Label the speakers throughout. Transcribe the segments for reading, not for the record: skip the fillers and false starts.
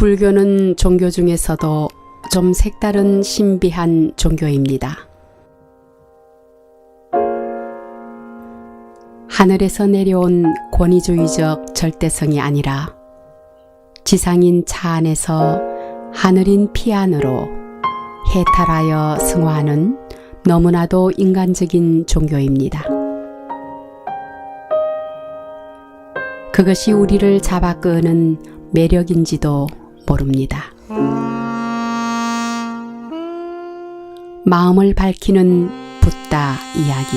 Speaker 1: 불교는 종교 중에서도 좀 색다른 신비한 종교입니다. 하늘에서 내려온 권위주의적 절대성이 아니라 지상인 차 안에서 하늘인 피 안으로 해탈하여 승화하는 너무나도 인간적인 종교입니다. 그것이 우리를 잡아 끄는 매력인지도 모릅니다. 마음을 밝히는 붓다 이야기.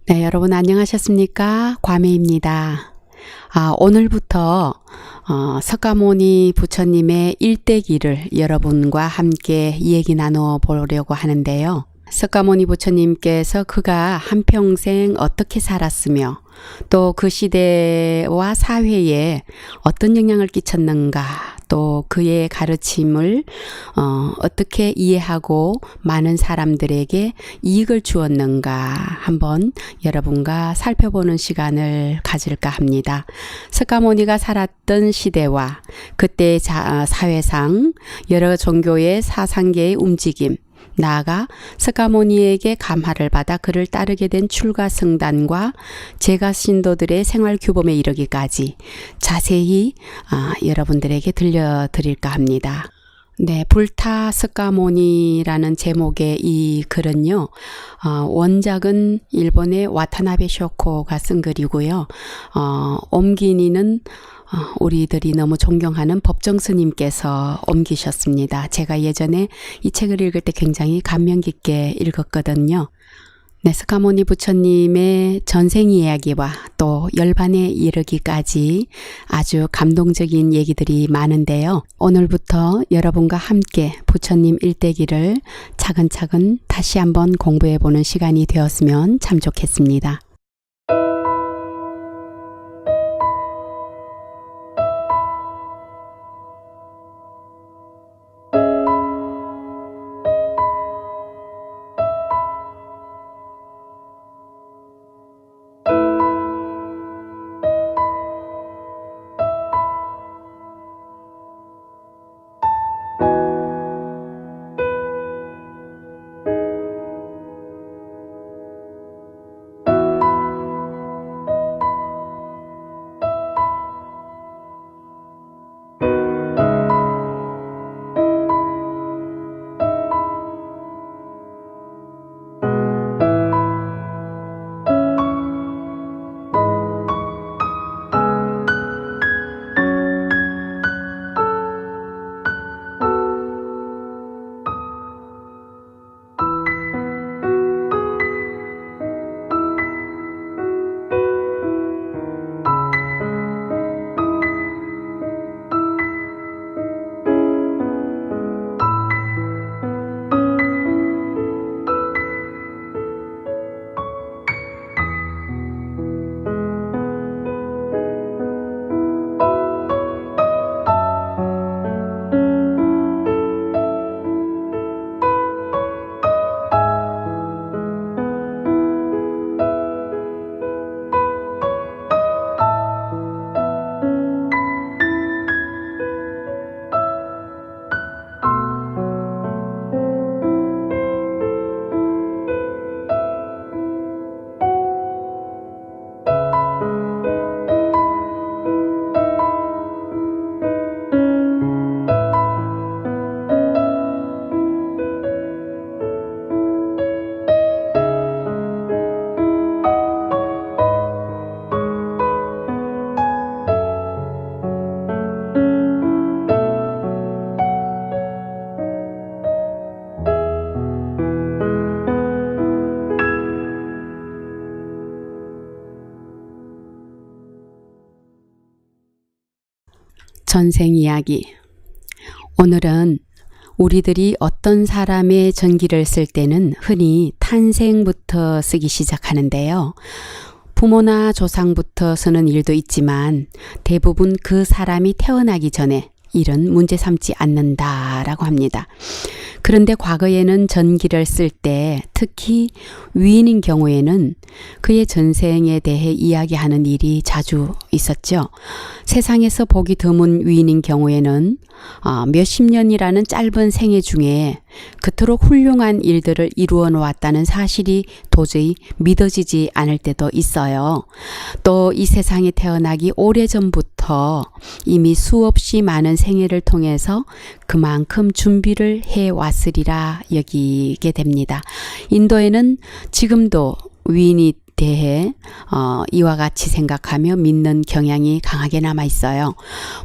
Speaker 1: 네, 여러분 안녕하셨습니까? 과매입니다. 오늘부터 석가모니 부처님의 일대기를 여러분과 함께 얘기 나눠 보려고 하는데요. 석가모니 부처님께서 그가 한평생 어떻게 살았으며 또 그 시대와 사회에 어떤 영향을 끼쳤는가, 또 그의 가르침을 어떻게 이해하고 많은 사람들에게 이익을 주었는가 한번 여러분과 살펴보는 시간을 가질까 합니다. 석가모니가 살았던 시대와 그때의 사회상 여러 종교의 사상계의 움직임, 나아가 석가모니에게 감화를 받아 그를 따르게 된 출가승단과 제가 신도들의 생활 규범에 이르기까지 자세히 여러분들에게 들려드릴까 합니다. 네, 불타 석가모니라는 제목의 이 글은요, 원작은 일본의 와타나베 쇼코가 쓴 글이고요. 옮기니는 우리들이 너무 존경하는 법정 스님께서 옮기셨습니다. 제가 예전에 이 책을 읽을 때 굉장히 감명 깊게 읽었거든요. 네, 석가모니 부처님의 전생 이야기와 또 열반에 이르기까지 아주 감동적인 얘기들이 많은데요. 오늘부터 여러분과 함께 부처님 일대기를 차근차근 다시 한번 공부해보는 시간이 되었으면 참 좋겠습니다. 전생 이야기. 오늘은 우리들이 어떤 사람의 전기를 쓸 때는 흔히 탄생부터 쓰기 시작하는데요. 부모나 조상부터 쓰는 일도 있지만 대부분 그 사람이 태어나기 전에 일은 문제 삼지 않는다라고 합니다. 그런데 과거에는 전기를 쓸 때 특히 위인인 경우에는 그의 전생에 대해 이야기하는 일이 자주 있었죠. 세상에서 보기 드문 위인인 경우에는 몇십 년이라는 짧은 생애 중에 그토록 훌륭한 일들을 이루어 놓았다는 사실이 도저히 믿어지지 않을 때도 있어요. 또 이 세상에 태어나기 오래전부터 이미 수없이 많은 생애를 통해서 그만큼 준비를 해왔으리라 여기게 됩니다. 인도에는 지금도 위인이 대해 이와 같이 생각하며 믿는 경향이 강하게 남아 있어요.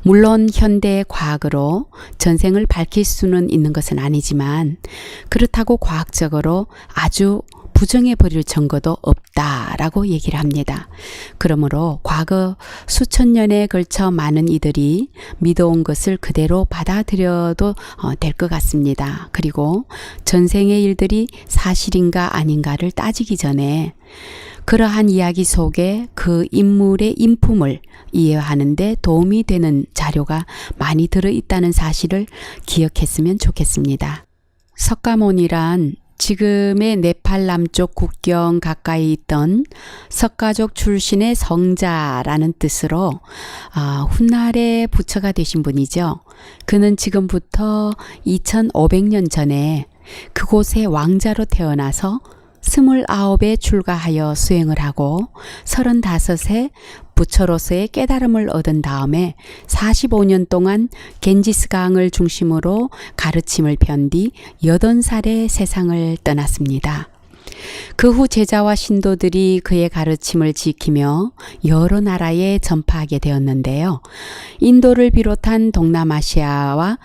Speaker 1: 물론 현대의 과학으로 전생을 밝힐 수는 있는 것은 아니지만 그렇다고 과학적으로 아주 부정해버릴 증거도 없다라고 얘기를 합니다. 그러므로 과거 수천 년에 걸쳐 많은 이들이 믿어온 것을 그대로 받아들여도 될 것 같습니다. 그리고 전생의 일들이 사실인가 아닌가를 따지기 전에 그러한 이야기 속에 그 인물의 인품을 이해하는 데 도움이 되는 자료가 많이 들어있다는 사실을 기억했으면 좋겠습니다. 석가모니란 지금의 네팔 남쪽 국경 가까이 있던 석가족 출신의 성자라는 뜻으로 훗날의 부처가 되신 분이죠. 그는 지금부터 2500년 전에 그곳의 왕자로 태어나서 29에 출가하여 수행을 하고 35에 부처로서의 깨달음을 얻은 다음에 45년 동안 겐지스강을 중심으로 가르침을 편 뒤 80살에 세상을 떠났습니다. 그 후 제자와 신도들이 그의 가르침을 지키며 여러 나라에 전파하게 되었는데요. 인도를 비롯한 동남아시아와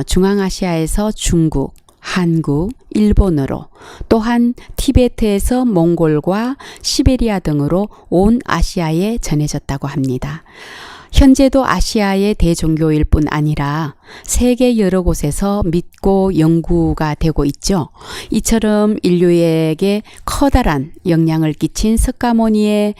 Speaker 1: 중앙아시아에서 중국, 한국, 일본으로 또한 티베트에서 몽골과 시베리아 등으로 온 아시아에 전해졌다고 합니다. 현재도 아시아의 대종교일 뿐 아니라 세계 여러 곳에서 믿고 연구가 되고 있죠. 이처럼 인류에게 커다란 영향을 끼친 석가모니의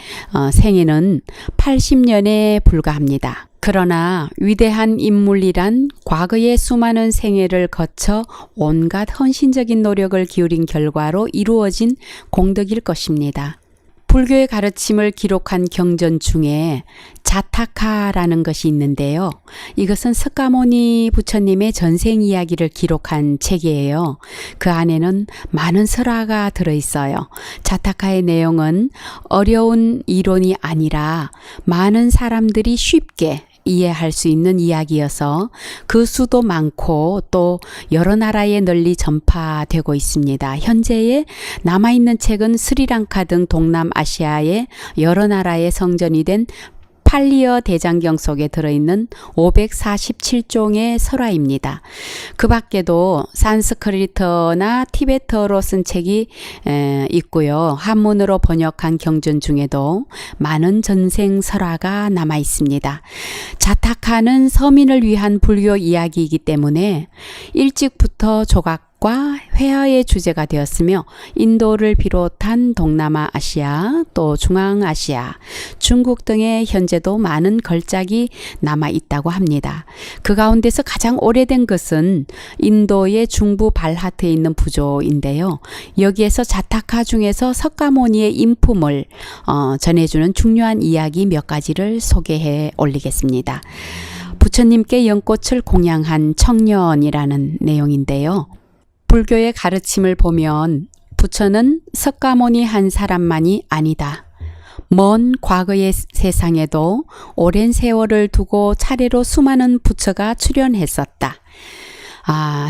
Speaker 1: 생애는 80년에 불과합니다. 그러나 위대한 인물이란 과거의 수많은 생애를 거쳐 온갖 헌신적인 노력을 기울인 결과로 이루어진 공덕일 것입니다. 불교의 가르침을 기록한 경전 중에 자타카라는 것이 있는데요. 이것은 석가모니 부처님의 전생 이야기를 기록한 책이에요. 그 안에는 많은 설화가 들어있어요. 자타카의 내용은 어려운 이론이 아니라 많은 사람들이 쉽게 이해할 수 있는 이야기여서 그 수도 많고 또 여러 나라에 널리 전파되고 있습니다. 현재에 남아있는 책은 스리랑카 등 동남아시아의 여러 나라의 성전이 된 팔리어 대장경 속에 들어있는 547종의 설화입니다. 그 밖에도 산스크리트나 티베트어로 쓴 책이 있고요. 한문으로 번역한 경전 중에도 많은 전생 설화가 남아 있습니다. 자타카는 서민을 위한 불교 이야기이기 때문에 일찍부터 조각과 회화의 주제가 되었으며 인도를 비롯한 동남아시아 또 중앙아시아, 중국 등의 현재도 많은 걸작이 남아 있다고 합니다. 그 가운데서 가장 오래된 것은 인도의 중부 발하트에 있는 부조인데요. 여기에서 자타카 중에서 석가모니의 인품을 전해주는 중요한 이야기 몇 가지를 소개해 올리겠습니다. 부처님께 연꽃을 공양한 청년이라는 내용인데요. 불교의 가르침을 보면 부처는 석가모니 한 사람만이 아니다. 먼 과거의 세상에도 오랜 세월을 두고 차례로 수많은 부처가 출현했었다.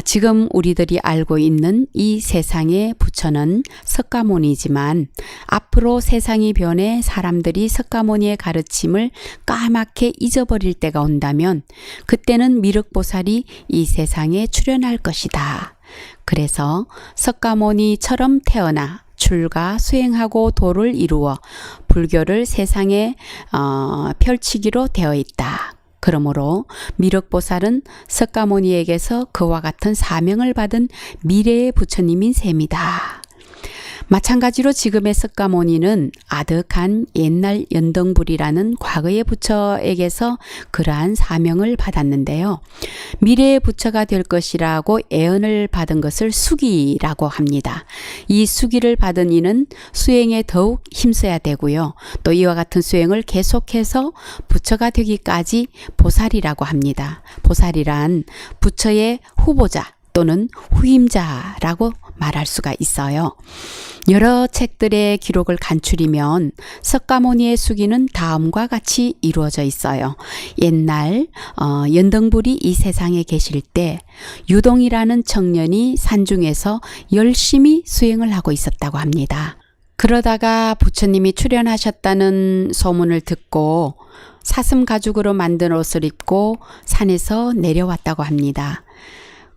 Speaker 1: 지금 우리들이 알고 있는 이 세상의 부처는 석가모니지만 앞으로 세상이 변해 사람들이 석가모니의 가르침을 까맣게 잊어버릴 때가 온다면 그때는 미륵보살이 이 세상에 출현할 것이다. 그래서 석가모니처럼 태어나 출가 수행하고 도를 이루어 불교를 세상에 펼치기로 되어 있다. 그러므로 미륵보살은 석가모니에게서 그와 같은 사명을 받은 미래의 부처님인 셈이다. 마찬가지로 지금의 석가모니는 아득한 옛날 연등불이라는 과거의 부처에게서 그러한 사명을 받았는데요. 미래의 부처가 될 것이라고 애언을 받은 것을 수기라고 합니다. 이 수기를 받은 이는 수행에 더욱 힘써야 되고요. 또 이와 같은 수행을 계속해서 부처가 되기까지 보살이라고 합니다. 보살이란 부처의 후보자 또는 후임자라고 말할 수가 있어요. 여러 책들의 기록을 간추리면 석가모니의 수기는 다음과 같이 이루어져 있어요. 옛날 연등불이 이 세상에 계실 때 유동이라는 청년이 산중에서 열심히 수행을 하고 있었다고 합니다. 그러다가 부처님이 출연하셨다는 소문을 듣고 사슴 가죽으로 만든 옷을 입고 산에서 내려왔다고 합니다.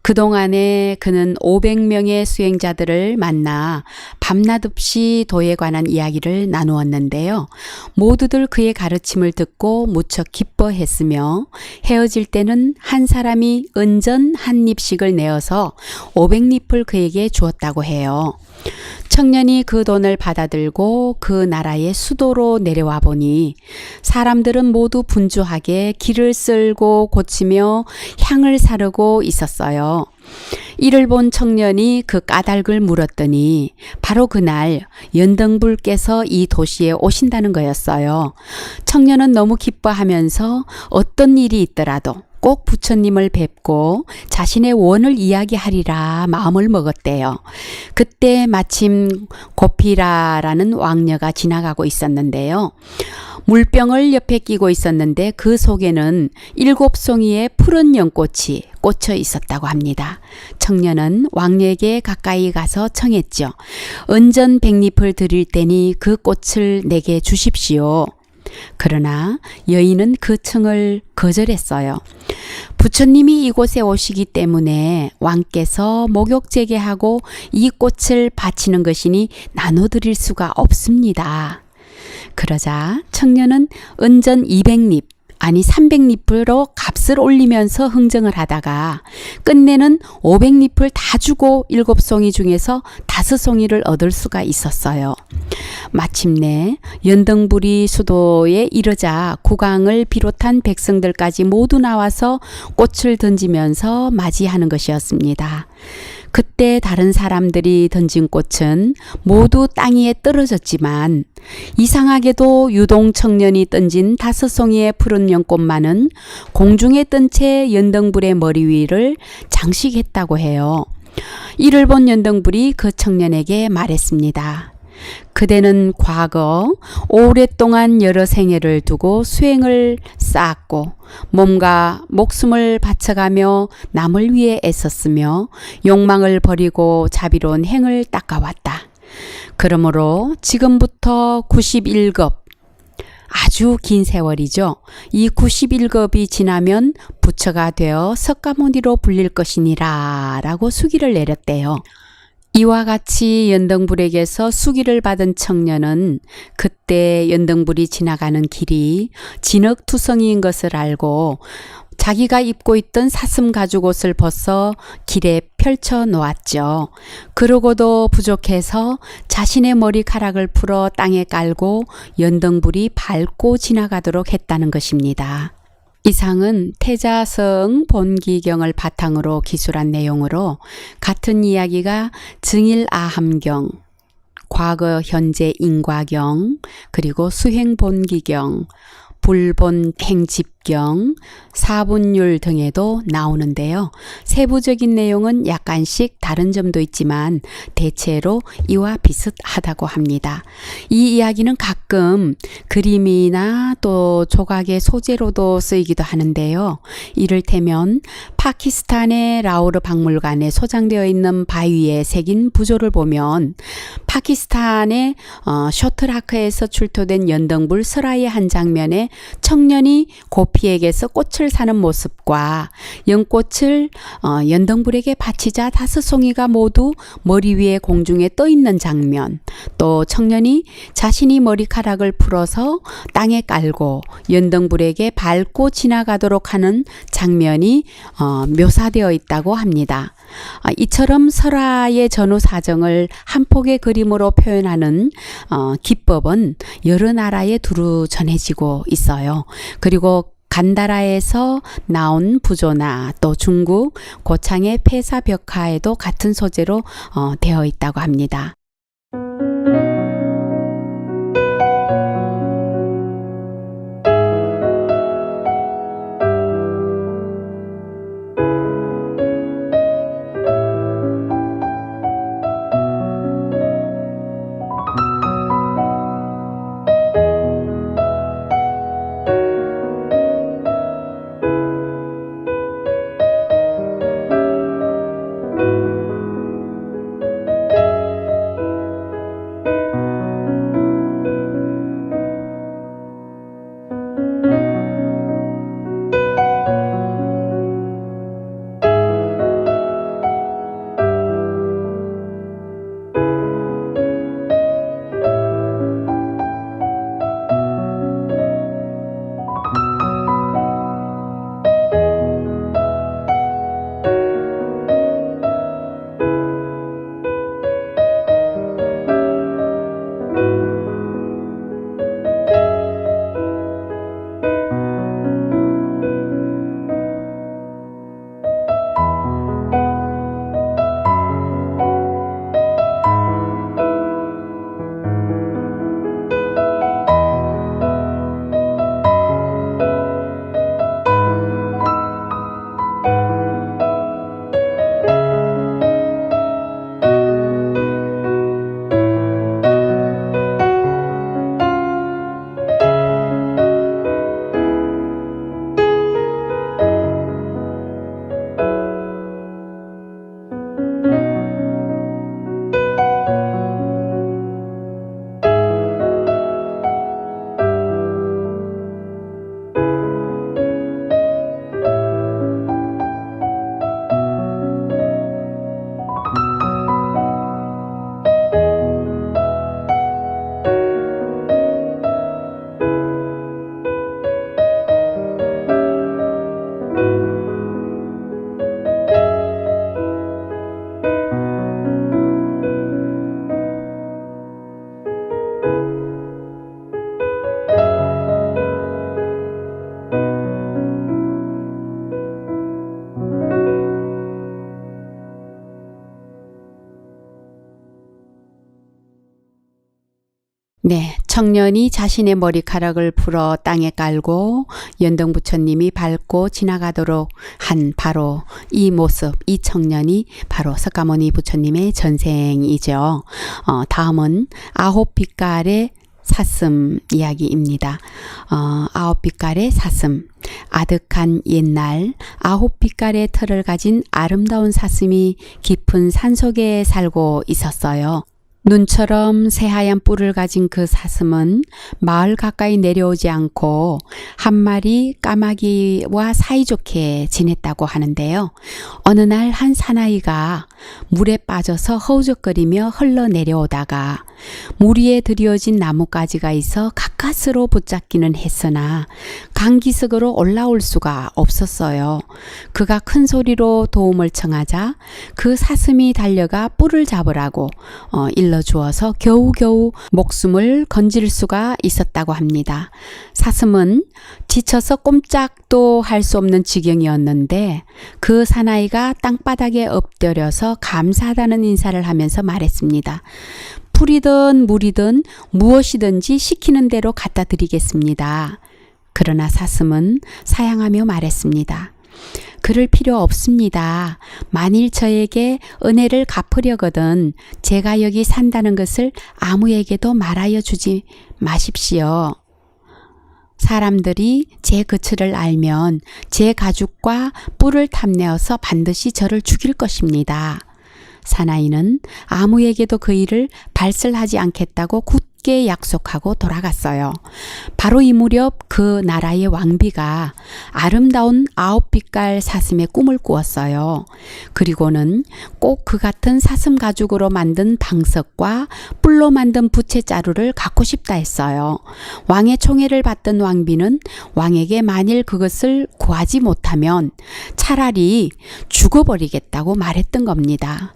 Speaker 1: 그동안에 그는 500명의 수행자들을 만나 밤낮 없이 도에 관한 이야기를 나누었는데요. 모두들 그의 가르침을 듣고 무척 기뻐했으며 헤어질 때는 한 사람이 은전 한 립씩을 내어서 500립을 그에게 주었다고 해요. 청년이 그 돈을 받아들고 그 나라의 수도로 내려와 보니 사람들은 모두 분주하게 길을 쓸고 고치며 향을 사르고 있었어요. 이를 본 청년이 그 까닭을 물었더니 바로 그날 연등불께서 이 도시에 오신다는 거였어요. 청년은 너무 기뻐하면서 어떤 일이 있더라도 꼭 부처님을 뵙고 자신의 원을 이야기하리라 마음을 먹었대요. 그때 마침 고피라라는 왕녀가 지나가고 있었는데요. 물병을 옆에 끼고 있었는데 그 속에는 7송이의 푸른 연꽃이 꽂혀 있었다고 합니다. 청년은 왕녀에게 가까이 가서 청했죠. 은전 100립을 드릴 테니 그 꽃을 내게 주십시오. 그러나 여인은 그 청을 거절했어요. 부처님이 이곳에 오시기 때문에 왕께서 목욕제계하고 이 꽃을 바치는 것이니 나눠드릴 수가 없습니다. 그러자 청년은 은전 200립 아니 300립으로 값을 올리면서 흥정을 하다가 끝내는 500립을 다 주고 7송이 중에서 5송이를 얻을 수가 있었어요. 마침내 연등불이 수도에 이르자 국왕을 비롯한 백성들까지 모두 나와서 꽃을 던지면서 맞이하는 것이었습니다. 그때 다른 사람들이 던진 꽃은 모두 땅 위에 떨어졌지만 이상하게도 유동 청년이 던진 5송이의 푸른 연꽃만은 공중에 뜬 채 연등불의 머리 위를 장식했다고 해요. 이를 본 연등불이 그 청년에게 말했습니다. 그대는 과거 오랫동안 여러 생애를 두고 수행을 쌓았고 몸과 목숨을 바쳐가며 남을 위해 애썼으며 욕망을 버리고 자비로운 행을 닦아왔다. 그러므로 지금부터 91급 아주 긴 세월이죠. 이 91급이 지나면 부처가 되어 석가모니로 불릴 것이니라 라고 수기를 내렸대요. 이와 같이 연등불에게서 수기를 받은 청년은 그때 연등불이 지나가는 길이 진흙투성이인 것을 알고 자기가 입고 있던 사슴 가죽 옷을 벗어 길에 펼쳐 놓았죠. 그러고도 부족해서 자신의 머리카락을 풀어 땅에 깔고 연등불이 밟고 지나가도록 했다는 것입니다. 이상은 태자성 본기경을 바탕으로 기술한 내용으로 같은 이야기가 증일아함경, 과거 현재 인과경, 그리고 수행본기경, 불본행집경, 사분율 등에도 나오는데요. 세부적인 내용은 약간씩 다른 점도 있지만 대체로 이와 비슷하다고 합니다. 이 이야기는 가끔 그림이나 또 조각의 소재로도 쓰이기도 하는데요. 이를테면 파키스탄의 라오르 박물관에 소장되어 있는 바위에 새긴 부조를 보면 파키스탄의 쇼트라크에서 출토된 연등불 설화의 한 장면에 청년이 고피에게서 꽃을 사는 모습과 연꽃을 연등불에게 바치자 5송이가 모두 머리 위에 공중에 떠 있는 장면, 또 청년이 자신이 머리카락을 풀어서 땅에 깔고 연등불에게 밟고 지나가도록 하는 장면이 묘사되어 있다고 합니다. 이처럼 설화의 전후 사정을 한 폭의 그림으로 표현하는 기법은 여러 나라에 두루 전해지고 있어요. 그리고 간다라에서 나온 부조나 또 중국 고창의 폐사벽화에도 같은 소재로 되어 있다고 합니다. 네, 청년이 자신의 머리카락을 풀어 땅에 깔고 연등부처님이 밟고 지나가도록 한 바로 이 모습, 이 청년이 바로 석가모니 부처님의 전생이죠. 다음은 9빛깔의 사슴 이야기입니다. 9빛깔의 사슴. 아득한 옛날 9빛깔의 털을 가진 아름다운 사슴이 깊은 산속에 살고 있었어요. 눈처럼 새하얀 뿔을 가진 그 사슴은 마을 가까이 내려오지 않고 한 마리 까마귀와 사이좋게 지냈다고 하는데요. 어느 날 한 사나이가 물에 빠져서 허우적거리며 흘러내려오다가 물 위에 드리워진 나뭇가지가 있어 가까스로 붙잡기는 했으나 강기슭으로 올라올 수가 없었어요. 그가 큰 소리로 도움을 청하자 그 사슴이 달려가 뿔을 잡으라고 일러주어서 겨우겨우 목숨을 건질 수가 있었다고 합니다. 사슴은 지쳐서 꼼짝도 할 수 없는 지경이었는데 그 사나이가 땅바닥에 엎드려서 감사하다는 인사를 하면서 말했습니다. 풀이든 물이든 무엇이든지 시키는 대로 갖다 드리겠습니다. 그러나 사슴은 사양하며 말했습니다. 그럴 필요 없습니다. 만일 저에게 은혜를 갚으려거든 제가 여기 산다는 것을 아무에게도 말하여 주지 마십시오. 사람들이 제 거처를 알면 제 가죽과 뿔을 탐내어서 반드시 저를 죽일 것입니다. 사나이는 아무에게도 그 일을 발설하지 않겠다고 굳게 약속하고 돌아갔어요. 바로 이 무렵 그 나라의 왕비가 아름다운 9빛깔 사슴의 꿈을 꾸었어요. 그리고는 꼭 그 같은 사슴 가죽으로 만든 방석과 뿔로 만든 부채자루를 갖고 싶다 했어요. 왕의 총애를 받던 왕비는 왕에게 만일 그것을 구하지 못하면 차라리 죽어버리겠다고 말했던 겁니다.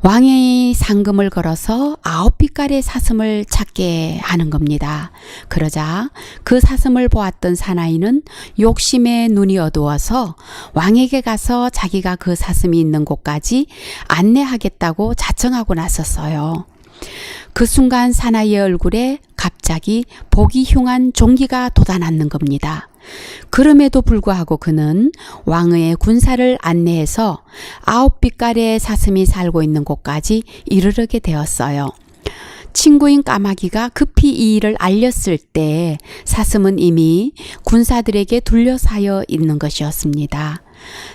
Speaker 1: 왕의 상금을 걸어서 9빛깔의 사슴을 찾게 하는 겁니다. 그러자 그 사슴을 보았던 사나이는 욕심에 눈이 어두워서 왕에게 가서 자기가 그 사슴이 있는 곳까지 안내하겠다고 자청하고 나섰어요. 그 순간 사나이의 얼굴에 갑자기 보기 흉한 종기가 돋아났는 겁니다. 그럼에도 불구하고 그는 왕의 군사를 안내해서 9빛깔의 사슴이 살고 있는 곳까지 이르르게 되었어요. 친구인 까마귀가 급히 이 일을 알렸을 때 사슴은 이미 군사들에게 둘러싸여 있는 것이었습니다.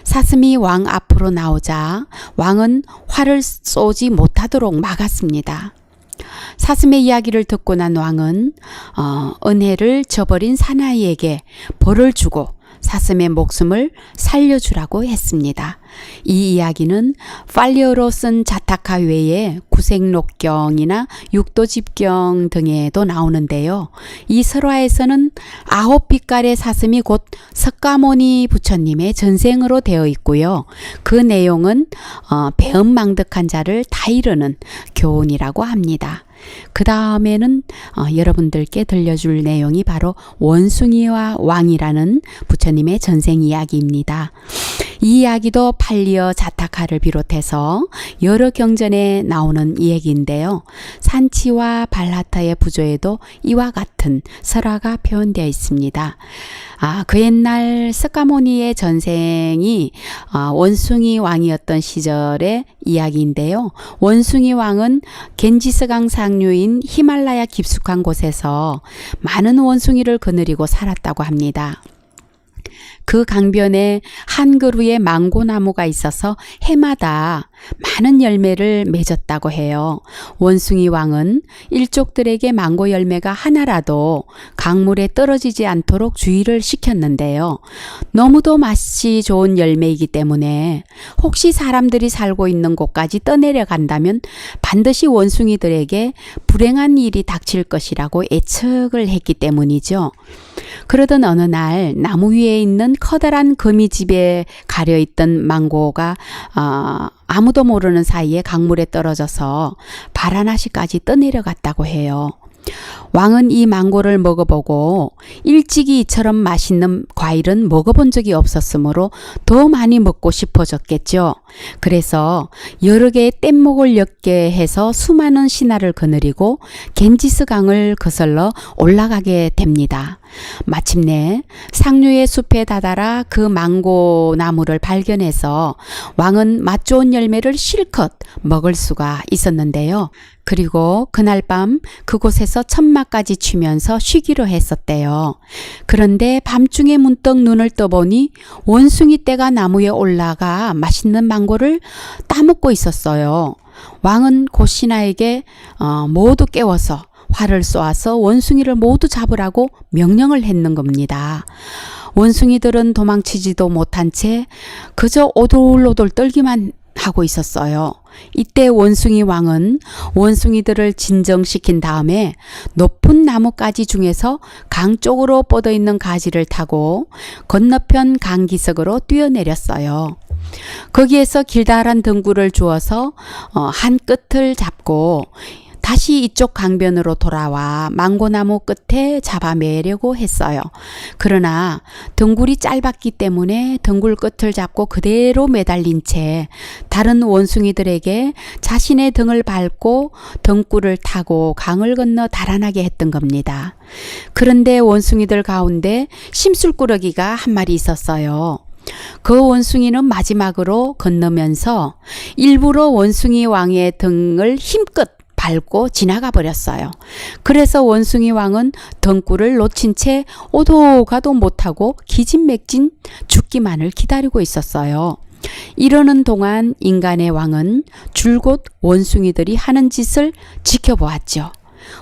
Speaker 1: 사슴이 왕 앞으로 나오자 왕은 활을 쏘지 못하도록 막았습니다. 사슴의 이야기를 듣고 난 왕은 은혜를 저버린 사나이에게 벌을 주고 사슴의 목숨을 살려주라고 했습니다. 이 이야기는 팔리어로 쓴 자타카 외에 구색록경이나 육도집경 등에도 나오는데요. 이 설화에서는 9빛깔의 사슴이 곧 석가모니 부처님의 전생으로 되어 있고요. 그 내용은 배은망덕한 자를 다 이르는 교훈이라고 합니다. 그 다음에는 여러분들께 들려줄 내용이 바로 원숭이와 왕이라는 부처님의 전생 이야기입니다. 이 이야기도 팔리어 자타카를 비롯해서 여러 경전에 나오는 이야기인데요. 산치와 발라타의 부조에도 이와 같은 설화가 표현되어 있습니다. 그 옛날 석가모니의 전생이 원숭이 왕이었던 시절의 이야기인데요. 원숭이 왕은 겐지스강 상류인 히말라야 깊숙한 곳에서 많은 원숭이를 거느리고 살았다고 합니다. 그 강변에 한 그루의 망고나무가 있어서 해마다 많은 열매를 맺었다고 해요. 원숭이 왕은 일족들에게 망고 열매가 하나라도 강물에 떨어지지 않도록 주의를 시켰는데요. 너무도 맛이 좋은 열매이기 때문에 혹시 사람들이 살고 있는 곳까지 떠내려간다면 반드시 원숭이들에게 불행한 일이 닥칠 것이라고 예측을 했기 때문이죠. 그러던 어느 날 나무 위에 있는 커다란 거미집에 가려있던 망고가 아무도 모르는 사이에 강물에 떨어져서 바라나시까지 떠내려갔다고 해요. 왕은 이 망고를 먹어보고 일찍이 이처럼 맛있는 과일은 먹어본 적이 없었으므로 더 많이 먹고 싶어졌겠죠. 그래서 여러 개의 뗏목을 엮게 해서 수많은 신하를 거느리고 겐지스 강을 거슬러 올라가게 됩니다. 마침내 상류의 숲에 다다라 그 망고 나무를 발견해서 왕은 맛 좋은 열매를 실컷 먹을 수가 있었는데요. 그리고 그날 밤 그곳에서 천막까지 치면서 쉬기로 했었대요. 그런데 밤중에 문득 눈을 떠보니 원숭이 떼가 나무에 올라가 맛있는 망고를 따먹고 있었어요. 왕은 곧 신하에게 모두 깨워서 활을 쏘아서 원숭이를 모두 잡으라고 명령을 했는 겁니다. 원숭이들은 도망치지도 못한 채 그저 오돌오돌 떨기만 하고 있었어요. 이때 원숭이 왕은 원숭이들을 진정시킨 다음에 높은 나뭇가지 중에서 강 쪽으로 뻗어 있는 가지를 타고 건너편 강기슭으로 뛰어내렸어요. 거기에서 길다란 등굴을 주어서 한 끝을 잡고 다시 이쪽 강변으로 돌아와 망고나무 끝에 잡아매려고 했어요. 그러나 등굴이 짧았기 때문에 등굴 끝을 잡고 그대로 매달린 채 다른 원숭이들에게 자신의 등을 밟고 등굴을 타고 강을 건너 달아나게 했던 겁니다. 그런데 원숭이들 가운데 심술꾸러기가 한 마리 있었어요. 그 원숭이는 마지막으로 건너면서 일부러 원숭이 왕의 등을 힘껏 밟고 지나가 버렸어요. 그래서 원숭이 왕은 등굴을 놓친 채 오도 가도 못하고 기진맥진 죽기만을 기다리고 있었어요. 이러는 동안 인간의 왕은 줄곧 원숭이들이 하는 짓을 지켜보았죠.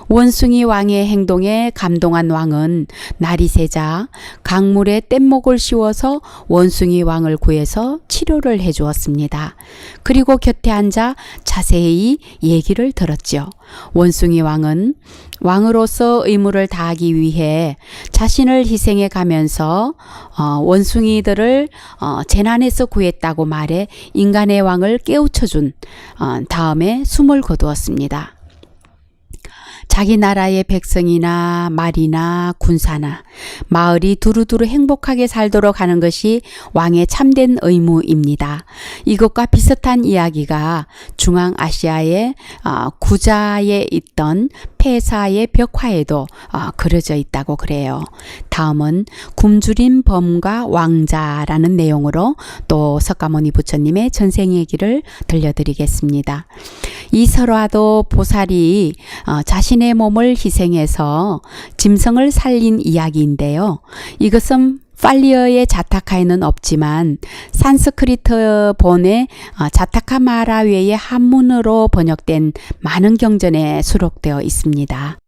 Speaker 1: 원숭이 왕의 행동에 감동한 왕은 날이 새자 강물에 뗏목을 씌워서 원숭이 왕을 구해서 치료를 해 주었습니다. 그리고 곁에 앉아 자세히 얘기를 들었죠. 원숭이 왕은 왕으로서 의무를 다하기 위해 자신을 희생해 가면서 원숭이들을 재난에서 구했다고 말해 인간의 왕을 깨우쳐준 다음에 숨을 거두었습니다. 자기 나라의 백성이나 말이나 군사나 마을이 두루두루 행복하게 살도록 하는 것이 왕의 참된 의무입니다. 이것과 비슷한 이야기가 중앙아시아의 구자에 있던 폐사의 벽화에도 그려져 있다고 그래요. 다음은 굶주린 범과 왕자라는 내용으로 또 석가모니 부처님의 전생 얘기를 들려드리겠습니다. 이설화도 보살이 자신의 몸을 희생해서 짐승을 살린 이야기인데요. 이것은 팔리어의 자타카에는 없지만 산스크리트 본의 자타카 마라 외의 한문으로 번역된 많은 경전에 수록되어 있습니다.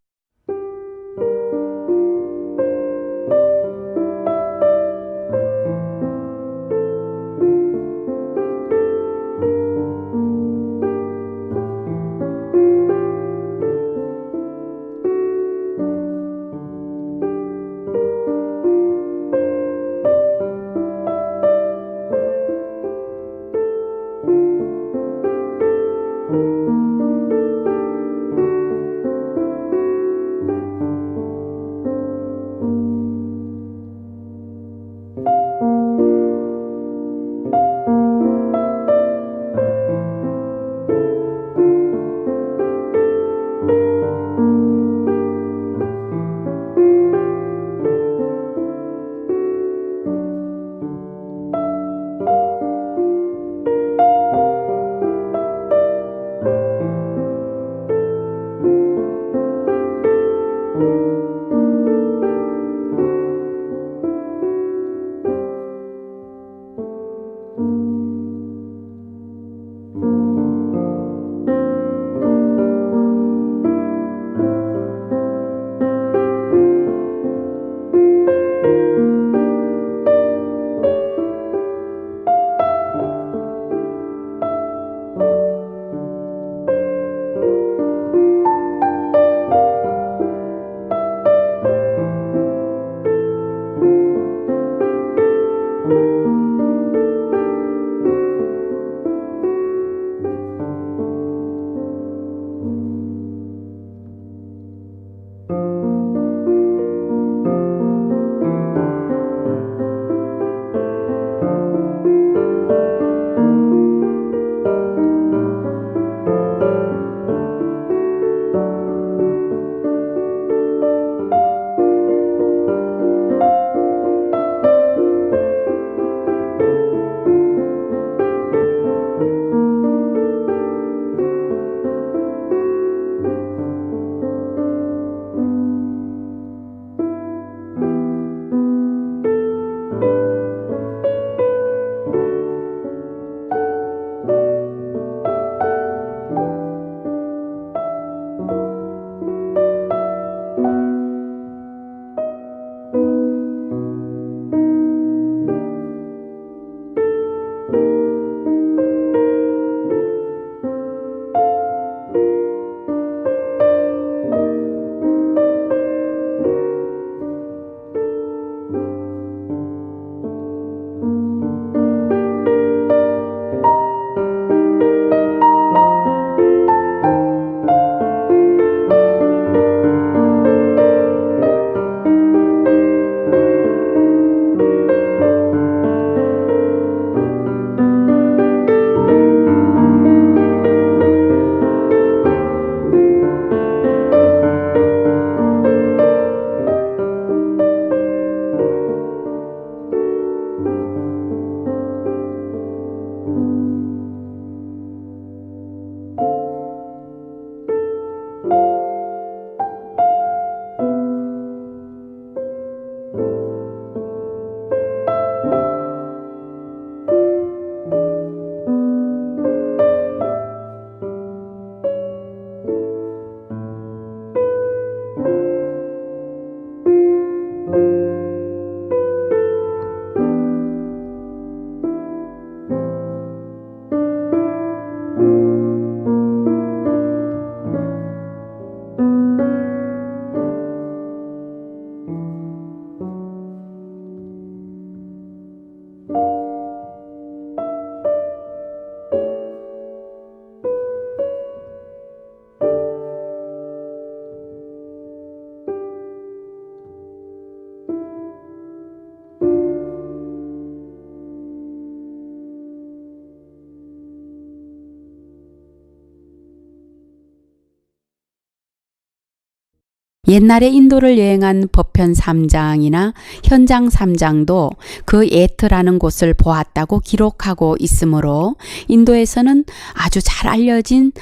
Speaker 1: 옛날에 인도를 여행한 법현 3장이나 현장 3장도 그 에트라는 곳을 보았다고 기록하고 있으므로 인도에서는 아주 잘 알려진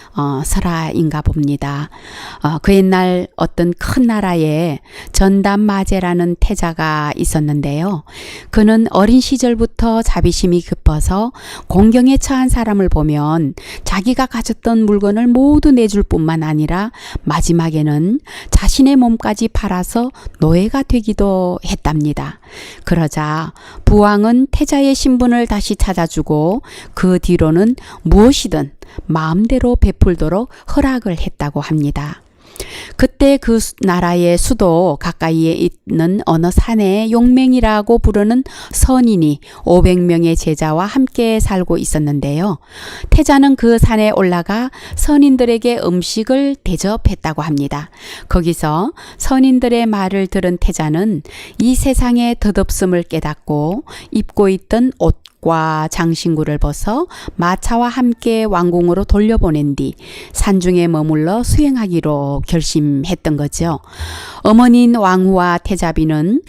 Speaker 1: 설화인가 봅니다. 그 옛날 어떤 큰 나라에 전담마제라는 태자가 있었는데요. 그는 어린 시절부터 자비심이 깊어서 공경에 처한 사람을 보면 자기가 가졌던 물건을 모두 내줄 뿐만 아니라 마지막에는 자신의 몸까지 팔아서 노예가 되기도 했답니다. 그러자 부왕은 태자의 신분을 다시 찾아주고 그 뒤로는 무엇이든 마음대로 베풀도록 허락을 했다고 합니다. 그때 그 나라의 수도 가까이에 있는 어느 산에 용맹이라고 부르는 선인이 500명의 제자와 함께 살고 있었는데요. 태자는 그 산에 올라가 선인들에게 음식을 대접했다고 합니다. 거기서 선인들의 말을 들은 태자는 이 세상의 덧없음을 깨닫고 입고 있던 옷과 장신구를 벗어 마차와 함께 왕궁으로 돌려보낸 뒤 산중에 머물러 수행하기로 결심했던 거죠. 어머니인 왕후와 태자비는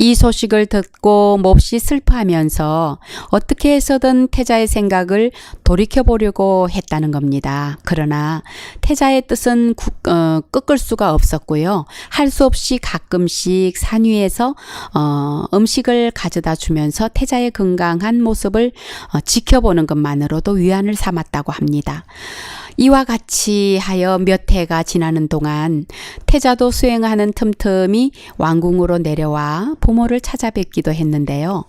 Speaker 1: 이 소식을 듣고 몹시 슬퍼하면서 어떻게 해서든 태자의 생각을 돌이켜보려고 했다는 겁니다. 그러나 태자의 뜻은 꺾을 수가 없었고요. 할 수 없이 가끔씩 산 위에서 음식을 가져다 주면서 태자의 건강한 모습을 지켜보는 것만으로도 위안을 삼았다고 합니다. 이와 같이 하여 몇 해가 지나는 동안 태자도 수행하는 틈틈이 왕궁으로 내려와 부모를 찾아뵙기도 했는데요.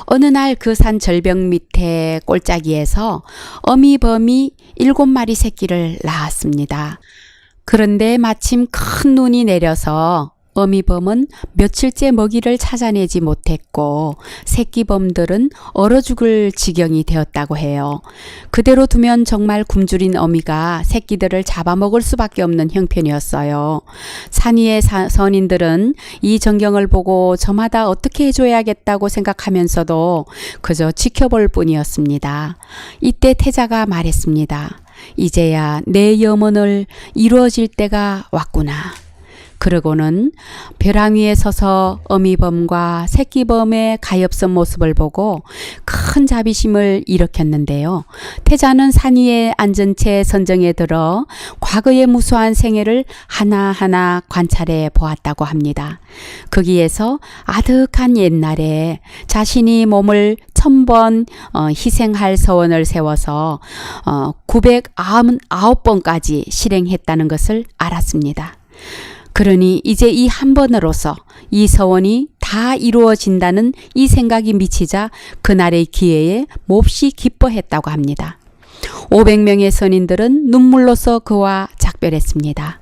Speaker 1: 어느 날 그 산 절벽 밑에 골짜기에서 어미범이 7마리 새끼를 낳았습니다. 그런데 마침 큰 눈이 내려서 어미범은 며칠째 먹이를 찾아내지 못했고 새끼범들은 얼어 죽을 지경이 되었다고 해요. 그대로 두면 정말 굶주린 어미가 새끼들을 잡아먹을 수밖에 없는 형편이었어요. 산 위의 선인들은 이 전경을 보고 저마다 어떻게 해줘야겠다고 생각하면서도 그저 지켜볼 뿐이었습니다. 이때 태자가 말했습니다. 이제야 내 염원을 이루어질 때가 왔구나. 그러고는 벼랑 위에 서서 어미범과 새끼범의 가엾은 모습을 보고 큰 자비심을 일으켰는데요. 태자는 산 위에 앉은 채 선정에 들어 과거의 무수한 생애를 하나하나 관찰해 보았다고 합니다. 거기에서 아득한 옛날에 자신이 몸을 1000번 희생할 서원을 세워서 999번까지 실행했다는 것을 알았습니다. 그러니 이제 이 한 번으로서 이 서원이 다 이루어진다는 이 생각이 미치자 그날의 기회에 몹시 기뻐했다고 합니다. 500명의 선인들은 눈물로써 그와 작별했습니다.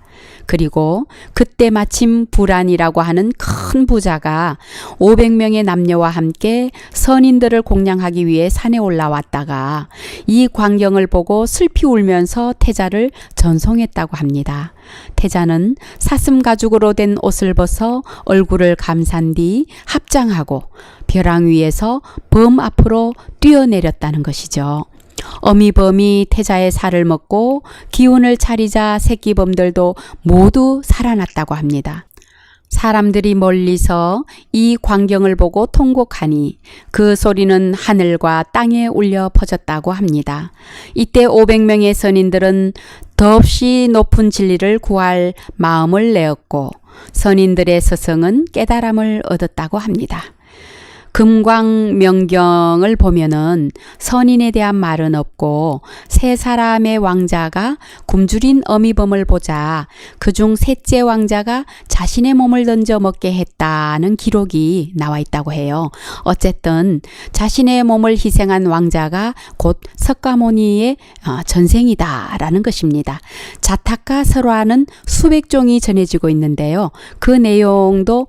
Speaker 1: 그리고 그때 마침 부란이라고 하는 큰 부자가 500명의 남녀와 함께 선인들을 공양하기 위해 산에 올라왔다가 이 광경을 보고 슬피 울면서 태자를 전송했다고 합니다. 태자는 사슴 가죽으로 된 옷을 벗어 얼굴을 감싼 뒤 합장하고 벼랑 위에서 범 앞으로 뛰어내렸다는 것이죠. 어미범이 태자의 살을 먹고 기운을 차리자 새끼범들도 모두 살아났다고 합니다. 사람들이 멀리서 이 광경을 보고 통곡하니 그 소리는 하늘과 땅에 울려 퍼졌다고 합니다. 이때 500명의 선인들은 더없이 높은 진리를 구할 마음을 내었고 선인들의 서성은 깨달음을 얻었다고 합니다. 금광명경을 보면은 선인에 대한 말은 없고 세 사람의 왕자가 굶주린 어미범을 보자 그중 셋째 왕자가 자신의 몸을 던져 먹게 했다는 기록이 나와 있다고 해요. 어쨌든 자신의 몸을 희생한 왕자가 곧 석가모니의 전생이다라는 것입니다. 자타카 설화는 수백 종이 전해지고 있는데요. 그 내용도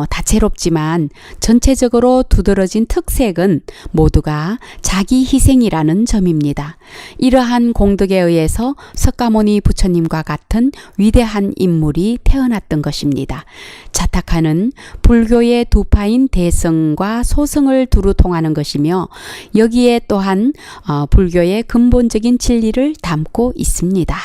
Speaker 1: 다채롭지만 전체적으로 두드러진 특색은 모두가 자기 희생이라는 점입니다. 이러한 공덕에 의해서 석가모니 부처님과 같은 위대한 인물이 태어났던 것입니다. 자타카는 불교의 두 파인 대성과 소성을 두루 통하는 것이며 여기에 또한 불교의 근본적인 진리를 담고 있습니다.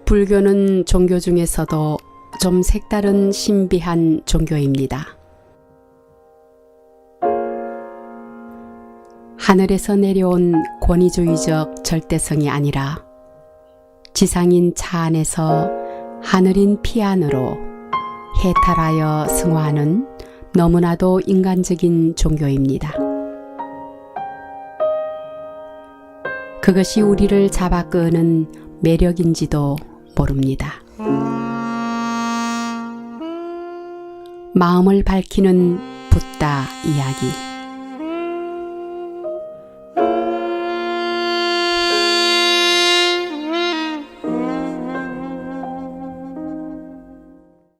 Speaker 1: 불교는 종교 중에서도 좀 색다른 신비한 종교입니다. 하늘에서 내려온 권위주의적 절대성이 아니라 지상인 차 안에서 하늘인 피 안으로 해탈하여 승화하는 너무나도 인간적인 종교입니다. 그것이 우리를 잡아 끄는 매력인지도 모릅니다. 마음을 밝히는 붓다 이야기.